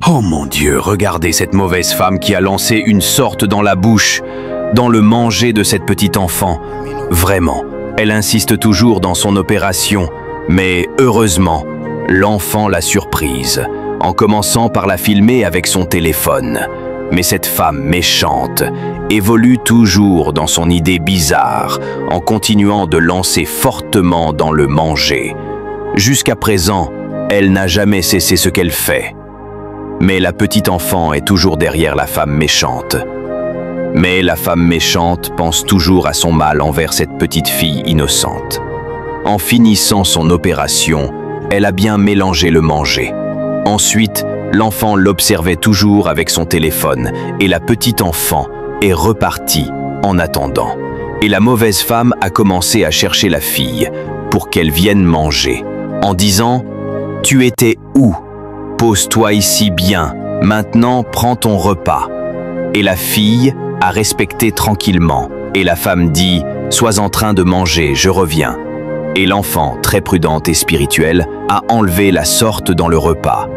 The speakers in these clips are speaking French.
Oh mon Dieu, regardez cette mauvaise femme qui a lancé une sorte dans la bouche, dans le manger de cette petite enfant. Vraiment, elle insiste toujours dans son opération, mais heureusement, l'enfant l'a surprise, en commençant par la filmer avec son téléphone. Mais cette femme méchante évolue toujours dans son idée bizarre, en continuant de lancer fortement dans le manger. Jusqu'à présent, elle n'a jamais cessé ce qu'elle fait. Mais la petite enfant est toujours derrière la femme méchante. Mais la femme méchante pense toujours à son mal envers cette petite fille innocente. En finissant son opération, elle a bien mélangé le manger. Ensuite, l'enfant l'observait toujours avec son téléphone et la petite enfant est repartie en attendant. Et la mauvaise femme a commencé à chercher la fille pour qu'elle vienne manger, en disant « Tu étais où ? Pose-toi ici bien, maintenant prends ton repas. » Et la fille a respecté tranquillement, et la femme dit « Sois en train de manger, je reviens. » Et l'enfant, très prudente et spirituelle, a enlevé la sorte dans le repas,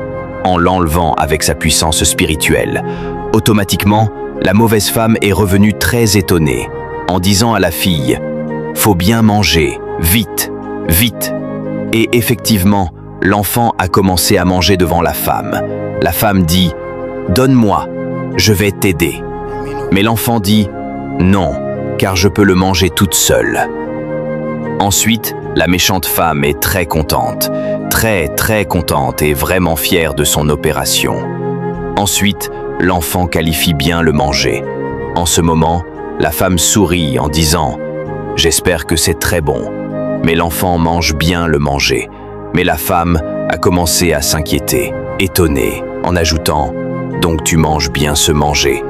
en l'enlevant avec sa puissance spirituelle. Automatiquement, la mauvaise femme est revenue très étonnée, en disant à la fille « Faut bien manger, vite, vite !» Et effectivement, l'enfant a commencé à manger devant la femme. La femme dit « Donne-moi, je vais t'aider. » Mais l'enfant dit « Non, car je peux le manger toute seule. » Ensuite, la méchante femme est très contente et vraiment fière de son opération. Ensuite, l'enfant qualifie bien le manger. En ce moment, la femme sourit en disant « J'espère que c'est très bon. » Mais l'enfant mange bien le manger. Mais la femme a commencé à s'inquiéter, étonnée, en ajoutant « Donc tu manges bien ce manger ?»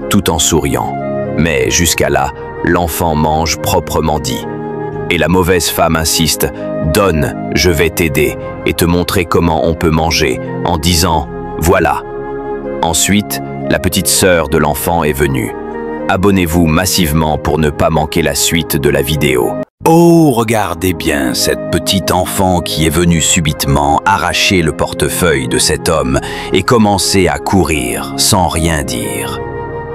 tout en souriant. Mais jusqu'à là, l'enfant mange proprement dit. Et la mauvaise femme insiste « Donne, je vais t'aider et te montrer comment on peut manger » en disant « Voilà ». Ensuite, la petite sœur de l'enfant est venue. Abonnez-vous massivement pour ne pas manquer la suite de la vidéo. Oh, regardez bien cette petite enfant qui est venue subitement arracher le portefeuille de cet homme et commencer à courir sans rien dire.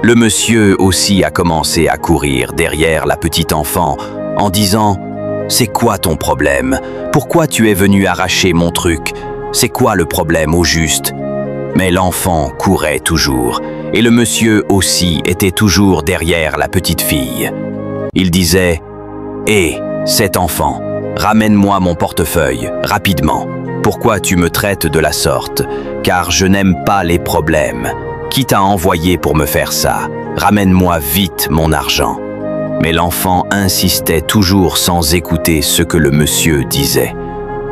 Le monsieur aussi a commencé à courir derrière la petite enfant en disant « C'est quoi ton problème? Pourquoi tu es venu arracher mon truc? C'est quoi le problème au juste ?» Mais l'enfant courait toujours, et le monsieur aussi était toujours derrière la petite fille. Il disait « Hé, cet enfant, ramène-moi mon portefeuille, rapidement. Pourquoi tu me traites de la sorte? Car je n'aime pas les problèmes. Qui t'a envoyé pour me faire ça? Ramène-moi vite mon argent. » Mais l'enfant insistait toujours sans écouter ce que le monsieur disait.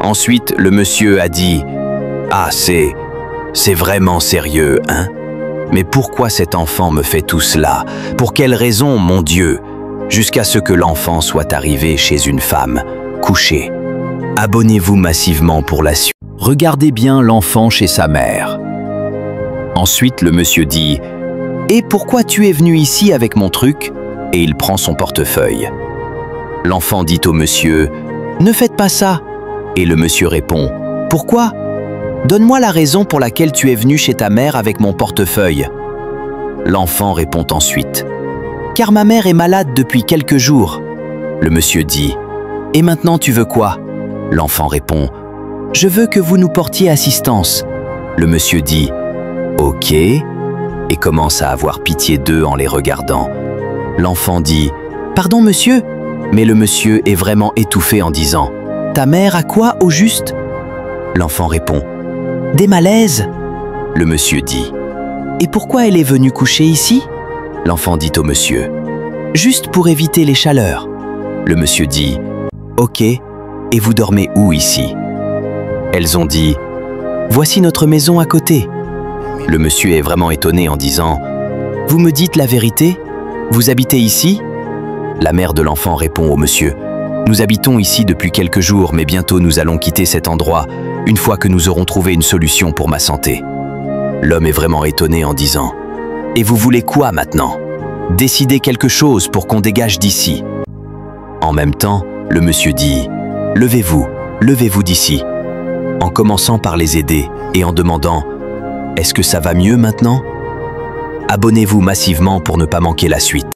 Ensuite, le monsieur a dit « Ah, c'est vraiment sérieux, hein? Mais pourquoi cet enfant me fait tout cela? Pour quelle raison, mon Dieu? » Jusqu'à ce que l'enfant soit arrivé chez une femme, couchée. Abonnez-vous massivement pour la suite. Regardez bien l'enfant chez sa mère. Ensuite, le monsieur dit « Et pourquoi tu es venu ici avec mon truc ?» Et il prend son portefeuille. L'enfant dit au monsieur « Ne faites pas ça !» Et le monsieur répond « Pourquoi ? Donne-moi la raison pour laquelle tu es venu chez ta mère avec mon portefeuille. » L'enfant répond ensuite « Car ma mère est malade depuis quelques jours. » Le monsieur dit « Et maintenant tu veux quoi ?» L'enfant répond « Je veux que vous nous portiez assistance. » Le monsieur dit « Ok » et commence à avoir pitié d'eux en les regardant. L'enfant dit « Pardon monsieur ?» Mais le monsieur est vraiment étouffé en disant « Ta mère a quoi au juste ?» L'enfant répond « Des malaises. » Le monsieur dit « Et pourquoi elle est venue coucher ici ?» L'enfant dit au monsieur « Juste pour éviter les chaleurs. » Le monsieur dit « Ok, et vous dormez où ici ?» Elles ont dit « Voici notre maison à côté. » Le monsieur est vraiment étonné en disant « Vous me dites la vérité ? Vous habitez ici ?» La mère de l'enfant répond au monsieur « Nous habitons ici depuis quelques jours, mais bientôt nous allons quitter cet endroit, une fois que nous aurons trouvé une solution pour ma santé. » L'homme est vraiment étonné en disant « Et vous voulez quoi maintenant? Décidez quelque chose pour qu'on dégage d'ici. » En même temps, le monsieur dit « Levez-vous, levez-vous d'ici. » En commençant par les aider et en demandant Est-ce que ça va mieux maintenant? Abonnez-vous massivement pour ne pas manquer la suite.